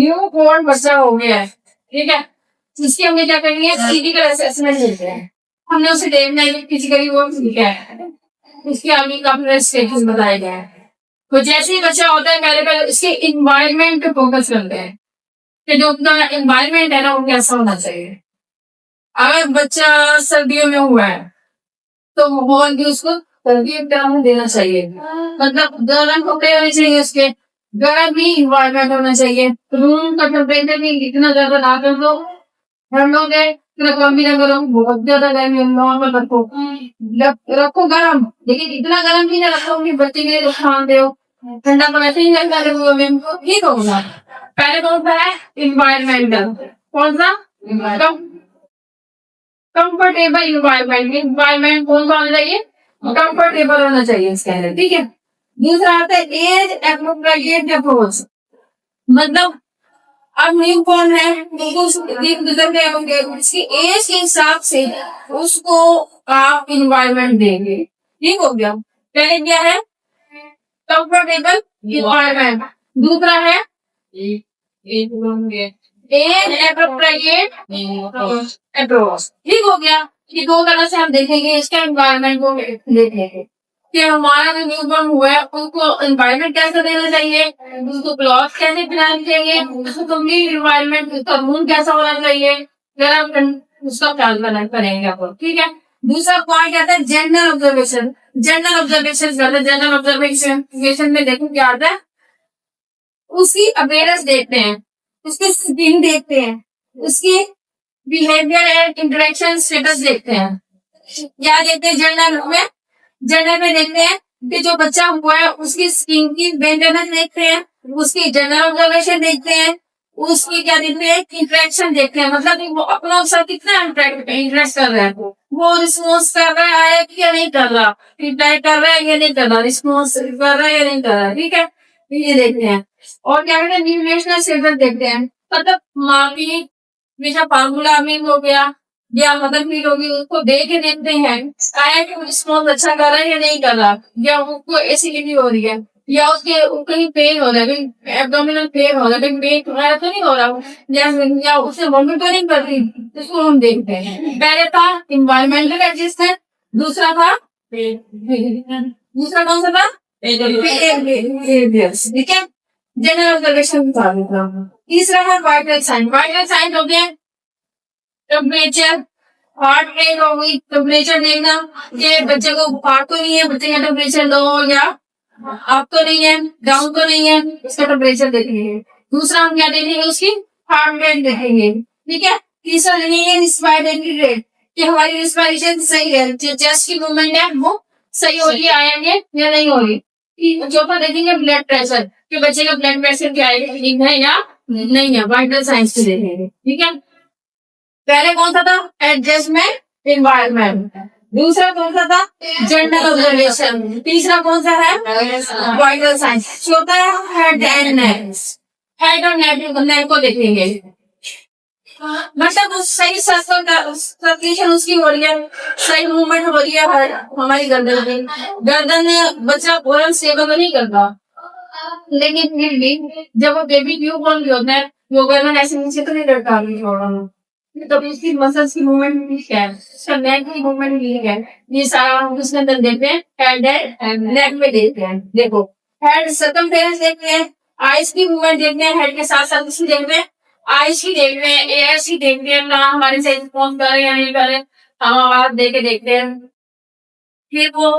New born बच्चा हो गया है, ठीक है, इसकी हमने क्या करनी है, फिजिकल असेसमेंट लेते हैं। हमने उसे देखना है कि फिजिकली वो ठीक है, उसके आगे का अपना स्टेटस बताया गया है। तो जैसे ही बच्चा होता है पहले पहले उसके इन्वायरमेंट पे फोकस करते हैं कि जो अपना इन्वायरमेंट है ना वो कैसा होना चाहिए। अगर बच्चा सर्दियों में हुआ है तो माहौल भी उसको सर्दियों की तरह देना चाहिए, मतलब गर्म कपड़े होने चाहिए, उसके गर्म ही इन्वायरमेंट होना चाहिए। रूम का टेम्परेचर भी इतना ज्यादा ना कर दो, ठंड हो गए इतना कम भी ना करो, बहुत ज्यादा गर्मी नॉर्मल रखो, रखो गर्म, लेकिन इतना गर्म भी ना रखो कि बच्चे के लिए नुकसान दे। ठंडा तो वैसे ही लगता है वो में ठीक होगा। पहले कौन सा है, इन्वायरमेंटल, कौन सा, कंफर्टेबल इन्वायरमेंट। इन्वायरमेंट कौन सा होना चाहिए, कंफर्टेबल होना चाहिए इसके अंदर, ठीक है। दूसरा आता है एज एप्रोप्रिएट अप्रोच, मतलब अब न्यू बॉर्न है उनको दिन गुजर गए होंगे, उसकी एज के हिसाब से उसको आप इन्वायरमेंट देंगे, ठीक हो गया। पहले क्या है, कंफर्टेबल इन्वायरमेंट, दूसरा है एज एप्रोप्रिएट अप्रोच, ठीक हो गया। ये दो तरह से हम देखेंगे इसका एनवायरमेंट को देखेंगे कि हमारा जो न्यू बॉर्न हुआ है उनको एनवायरमेंट कैसा देना चाहिए, उसको क्लॉथ कैसे पहनानी चाहिए, उसको कंप्लीट एनवायरमेंट, उसका रूम कैसा होना चाहिए, गर्म उसका ख्याल करेंगे आपको, ठीक है। दूसरा पॉइंट आता है जनरल ऑब्जर्वेशन। जनरल ऑब्जर्वेशन में देखो क्या आता है, उसकी अवेयरनेस देखते हैं, उसकी स्किन देखते हैं, उसकी बिहेवियर एंड इंटरेक्शन स्टेटस देखते हैं। क्या देखते हैं जनरल में, जनरल में देखते हैं कि जो बच्चा हुआ है उसकी स्किन की मेंटेनेंस देखते हैं, उसकी जनरल ऑब्जर्वेशन देखते हैं, उसकी क्या देखते हैं, इंटरेक्शन देखते हैं, मतलब वो अपना साथ कितना इंटरेक्ट कर रहा है, वो रिस्पॉन्स कर रहा है कि या नहीं कर रहा, फीडबैक कर रहा है या नहीं कर रहा, रिस्पॉन्स कर रहा है या नहीं कर रहा, ठीक है, ये देखते हैं। और क्या कहते हैं, न्यूट्रिशनल स्टेटस देखते हैं, मतलब माँ की हमेशा फार्मूला मीन हो गया या मदर मीट होगी, उसको दे के देखते हैं आया कि रिस्पॉन्स अच्छा कर रहा है या नहीं कर रहा, या उसको एसिडिटी हो रही है, या उसके कहीं पेन हो रहा है, एब्डोमिनल पेन हो रहा है, पेन तुम्हारा तो नहीं हो रहा, या उससे वॉमिट तो नहीं कर रही, इसको हम देखते हैं। पहले था इन्वायरमेंटल एडजस्टमेंट, दूसरा था दूसरा कौन सा था, ठीक है, जनरल ऑब्जर्वेशन बता देता हूँ। तीसरा है वाइटल साइन। वाइटल साइन हो गया टेम्परेचर, हार्ट रेट हो गई, टेम्परेचर देखना कि बच्चे को बुखार तो नहीं है, बच्चे का टेम्परेचर लो या अप तो नहीं है, डाउन तो नहीं है, उसका टेम्परेचर देखेंगे। दूसरा हम क्या देखेंगे, उसकी हार्ट रेट देखेंगे, ठीक है। तीसरा देखेंगे रिस्पायरेटरी रेट कि हमारी रिस्पायरेशन सही है, जो चेस्ट की मूवमेंट है वो सही हो रही है आएंगे या नहीं हो रही। चौथा देखेंगे ब्लड प्रेशर कि बच्चे का ब्लड प्रेशर क्या है, ठीक है या नहीं है, वाइटल साइंस से देखेंगे, ठीक है। पहले कौन सा था, एडजस्टमेंट इन्वायरमेंट, दूसरा कौन सा था, जनरल ऑब्जर्वेशन, तीसरा कौन सा है, वाइटल साइंस, चौथा है हेड एंड नेक। हेड और नेक को देखेंगे, मतलब उस सही सर्कुलेशन उसकी हो रही है, सही मूवमेंट हो रही है हमारी गर्दन की, गर्दन में बच्चा पूरा स्टेबल नहीं करता, लेकिन फिर भी जब वो बेबी न्यू बॉर्न भी होता है वो गर्दन ऐसे नीचे तो नहीं लटका रही, तो इसकी मसल्स की मूवमेंट भी है, उसका नेक की मूवमेंट भी है, ये सारा हम उसके अंदर देखते हैं, हेड एंड नेक में देखते हैं। देखो हेड सर्कमफेरेंस देखते हैं, आईज की मूवमेंट देखते हैं, हेड के साथ साथ इसकी देखते हैं, आईज की देखते हैं, एयर्स की देखते हैं, ना हमारे से रिस्पॉन्स कर रहे या नहीं कर रहे, हम आवाज दे के देखते हैं, फिर वो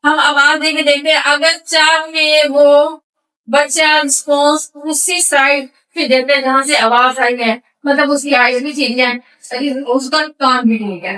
हम आवाज दे के देखते हैं, अगर चाहे वो बच्चा रिस्पॉन्स उसी साइड फिर देते हैं जहां से आवाज आई है, मतलब उसकी आईज भी ठीक है, उसका कान भी ठीक है,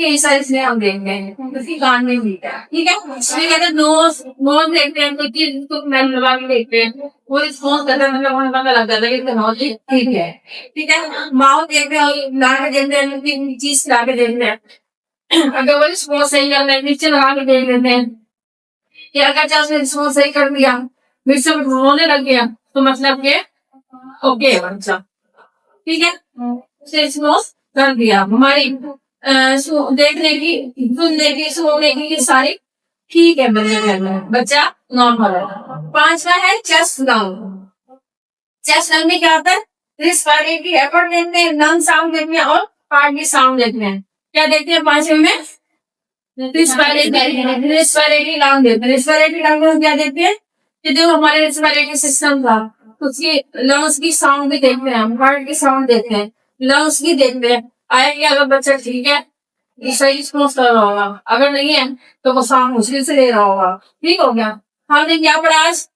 ये सारे इसलिए हम देखते हैं, उसकी कान भी ठीक है, ठीक है। इसलिए कहते हैं नोज, नोज देखते हैं, कोई चीज उसको स्मेल लगा के देखते हैं, वो रिस्पॉन्स करते हैं, मतलब उन्हें पता लग जाता है कि नोज ठीक है, ठीक है। माउथ देखते हैं, ला के देखते हैं, कोई चीज ला के देखते हैं, अगर वो रिस्पॉन्स सही कर रहे हैं नीचे लगा के देख लेते हैं, कि अगर चाहे उसने रिस्पॉन्स सही कर दिया फिर से रोने लग गया तो मतलब ये ओके बच्चा, ठीक है, उसे रिस्पॉन्स कर दिया, हमारी देखने की, सुनने की, सुनने की सारी ठीक है, बच्चा नॉर्मल है। पांचवा है चेस्ट लंग। चेस्ट लंग में क्या होता है? रिस्पिरेटरी एफर्ट देखते हैं, लंग साउंड देखते हैं और हार्ट की साउंड देखते हैं। क्या देखते हैं पांचवे में? रिस्पिरेटरी लंग देखते हैं। रिस्पिरेटरी लंग में क्या देखते हैं कि जो हमारे रिस्पिरेटरी सिस्टम था उसकी लंग्स की साउंड भी देखते हैं, हार्ट की साउंड देखते हैं, लंग्स की देखते हैं। आया कि अगर बच्चा ठीक है सही रिस्पॉन्स कर रहा होगा, अगर नहीं है तो वो साउंड मुश्किल से ले रहा होगा। ठीक हो गया। हमने क्या पढ़ा आज?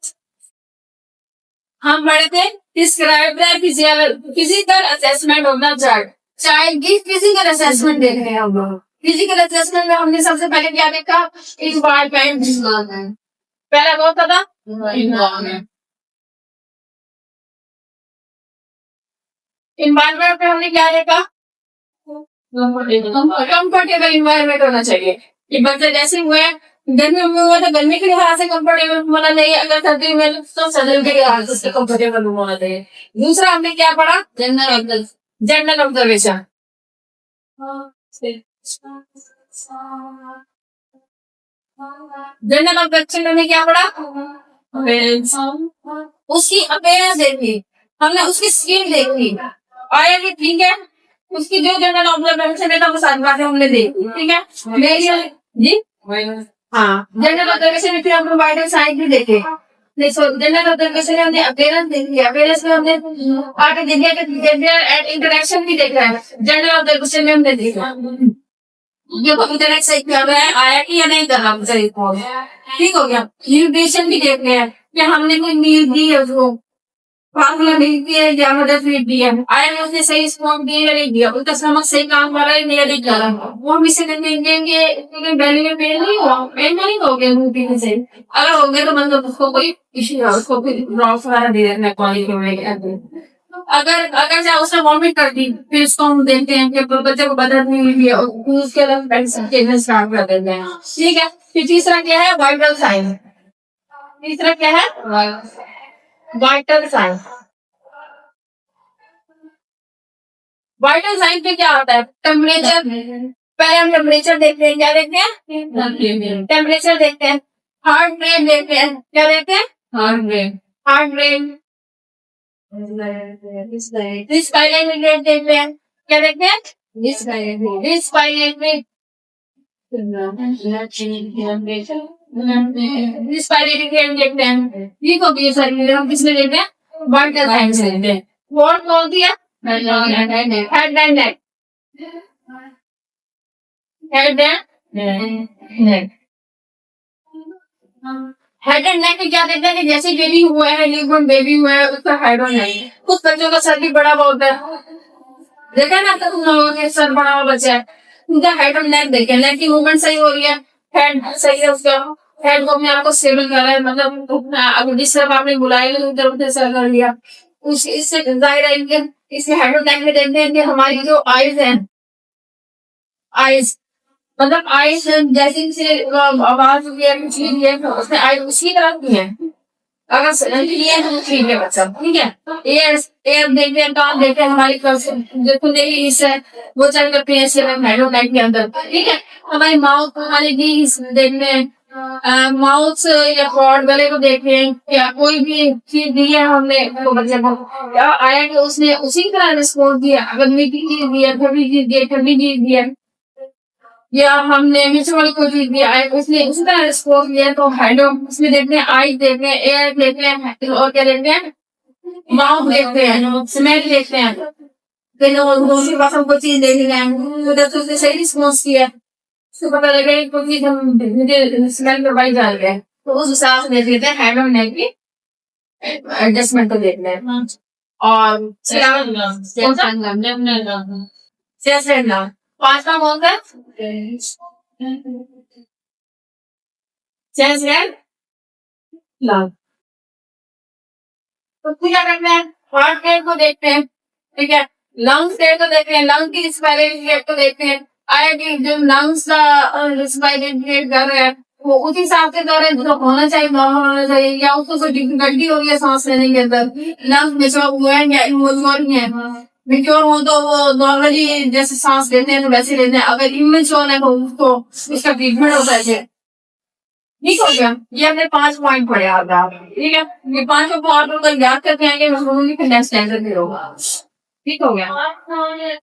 हम पढ़े थे describe the physical assessment of the child. Child की फिजिकल असेसमेंट देख रहे हैं हम लोग। फिजिकल असेसमेंट में हमने सबसे पहले क्या देखा? इन्वायरमेंट। पहला कौन सा था? इन्वायरमेंट। इन्वायरमेंट में हमने क्या देखा? कंफर्टेबल इन्वायरमेंट होना चाहिए। कि बच्चे जैसे हुए गर्मी में हुआ तो गर्मी के लिहाज से कंफर्टेबल होना चाहिए, अगर सर्दी में तो सर्दी के लिहाज से कंफर्टेबल होना चाहिए। दूसरा हमने क्या पढ़ा? General observation. जनरल ऑब्जर्वेशन में क्या पढ़ा? उसकी अपीयरेंस देखी, हमने उसकी स्किन देखी। आया कि ठीक है उसकी जो जनरल ऑब्जर्वेशन है वो सारी बातें हमने देखी। ठीक है मेरी जी हाँ जनरल ऑब्जर्वेशन में फिर हमने वाइटल साइन भी देखे। जनरल ऑब्जर्वेशन में हमने अपीयरेंस देखी, अपीयरेंस में हमने आगे देखा कि जेंडर एंड इंटरेक्शन भी देखा है। जनरल ऑब्जर्वेशन में हमने देखा ये इंटरेक्ट सही कर रहा है, आया कि या नहीं कर रहा सही। ठीक हो गया। न्यूट्रिशन भी देख रहे हैं कि हमने कोई मील दी है उसको, फार्मूला मील दी है या मदर फीड दी है, आया ने उसने सही स्पॉट दिया या नहीं दिया, उसका स्टमक सही काम कर रहा है नहीं कर रहा, वो हम इसे देंगे। बैली में पेन नहीं हुआ, पेन नहीं हो गया मुंह पीने से, अगर हो गया तो मतलब उसको कोई इश्यू है, उसको फिर ड्रॉप्स वगैरह दे देना क्वालिटी में। अगर अगर चाहे उसने वॉमिट कर दी फिर उसको हम देखते हैं कि बच्चे को बदल नहीं हुई है, उसके अलग स्टार्ट कर देते हैं। ठीक है। फिर तीसरा क्या है? Vital sign. तीसरा क्या है? Vital sign. वाइटल साइन पे क्या होता है? टेम्परेचर। पहले हम टेम्परेचर देखते हैं, क्या देखते हैं? टेम्परेचर देखते हैं। हार्ट रेट देखते हैं, क्या देखते हैं? Heart rate. Heart rate. Respiratory rate देखते हैं, क्या देखते हैं? रिस्पायरेटरी रिस्पायरेटरी रेट देखते हैं। ये को भी सारी हम किसमें देखते हैं? वाइटल साइन से देखते हैं। कौन कौन सी है? Head and neck. Head and neck. Head and neck में क्या देखते हैं कि जैसे बेबी हुआ है, न्यूबॉर्न बेबी हुआ है, उसका हेड और नेक, कुछ बच्चों का सर भी बड़ा होता है, देखा ना तो तुम लोगों के सर बड़ा हुआ बच्चा है, उनका हेड और नेक देखे, नेक की मूवमेंट सही हो रही है, हेड सही है उसका, हेड को अपने आपको स्टेबल कर रहा है, मतलब अगर जिस तरफ आपने बुलाई उस तरफ से सर कर लिया, उस इससे जाहिर है इनके इसके हेड और नेक में देखते हैं कि हमारी जो आईज है, आईज मतलब आईज जैसे से आवाज हुई है कुछ भी है उसमें आईज उसी तरह की है, अगर ये तो ठीक है बच्चा। ठीक है। एयर एयर देखते हैं, कान देखते हैं, हमारी जो खुलेगी इससे वो चल करते हैं हेडोनाइट के अंदर। ठीक है। हमारी माउथ हमारी नीज देखते हैं, माउथ या कॉर्ड गले को देखते हैं, क्या कोई भी चीज दी है हमने तो बच्चे को क्या आया कि उसने उसी तरह रिस्पॉन्स दिया, अगर मीठी चीज दी है, ठंडी चीज दी है, ठंडी चीज दी है, या हमने नीचे वाली कोई चीज दिया है उसने उसी तरह रिस्पॉन्स दिया, तो हेडो उसमें देखते हैं, आई देखते हैं, एयर देखते हैं और क्या देखते हैं? माउथ देखते हैं, स्मेल देखते हैं, फिर दूसरी बात हमको चीज देखनी है उधर से उसने सही रिस्पॉन्स किया उसको पता लगे कोई चीज हम स्मेल प्रोवाइड जा रहे हैं तो उस हिसाब से देख लेते हैं हेड और नेक की एडजस्टमेंट को देखना है। और पांचवा कौन सा? Chest and lung. तो क्या करते हैं? हार्ट रेट को देखते हैं। ठीक है। लंग्स रेट को देखते हैं, लंग की रिस्पायरेटरी रेट को देखते हैं, आया कि जो लंग्स का रिस्पायरेटरी रेट कर रहे हैं वो उस हिसाब से कर रहे हैं, जो होना चाहिए नॉर्मल होना चाहिए, या उसको कोई डिफिकल्टी हो रही है सांस लेने के अंदर, लंग्स मेच्योर हुए हैं या इमेच्योर है। मेच्योर हो तो वो नॉर्मली जैसे सांस लेते हैं तो वैसे लेते हैं, अगर इमेच्योर है तो उसको उसका ट्रीटमेंट होता है। ठीक हो गया। ये हमने 5 पॉइंट पढ़े आज आप, ठीक है? ये 5 पॉइंट अगर याद करके आएंगे, फिर नेक्स्ट लेसन भी होगा। ठीक हो गया।